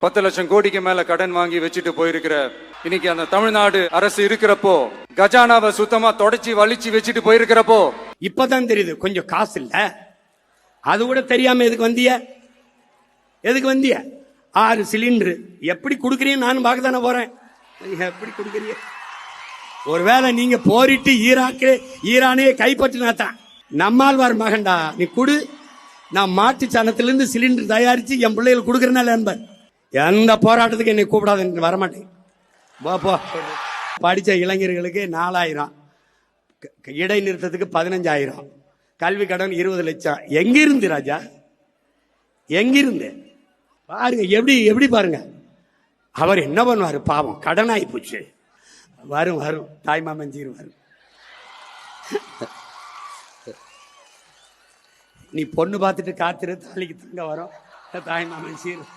10 லட்சம் கோடிக்கு மேல கடன் வாங்கி வச்சுட்டு போயிருக்கிற இன்னைக்கு அந்த தமிழ்நாடு அரசு இருக்கிறப்போ, கஜானாவை சுத்தமா தொடச்சி வலிச்சு வச்சுட்டு போயிருக்கிறப்போ இப்பதான் தெரியுது கொஞ்சம் காசு இல்ல. அது கூட தெரியாம எதுக்கு வந்திய 6 சிலிண்டர் எப்படி குடுக்கறீங்க? நானும் பார்க்க தானே போறேன். எப்படி குடுக்கறீங்க? ஒருவேளை நீங்க போரிட்டு ஈரானே கைப்பற்றினாத்தான் நம்மாழ்வார் மகன்டா நீ குடு, நான் மாட்டு சாணத்திலிருந்து சிலிண்டர் தயாரிச்சு என் பிள்ளைகள் கொடுக்கறனால என்பர். எந்த போராட்டத்துக்கு என்னை கூப்பிடாத, வரமாட்டேன். போ. படித்த இளைஞர்களுக்கு 4000, இடைநிறுத்தத்துக்கு 15,000, கல்வி கடன் 20 லட்சம். எங்கிருந்து ராஜா? எங்கிருந்து? பாருங்க எப்படி பாருங்க. அவர் என்ன பண்ணுவாரு பாவம், கடன் ஆகி போச்சு. வரும் தாய்மாமன் வரும். நீ பொண்ணு பார்த்துட்டு காத்துரு, தாலிக்கு தங்க வரும் தாய்மாமன் சீரும்.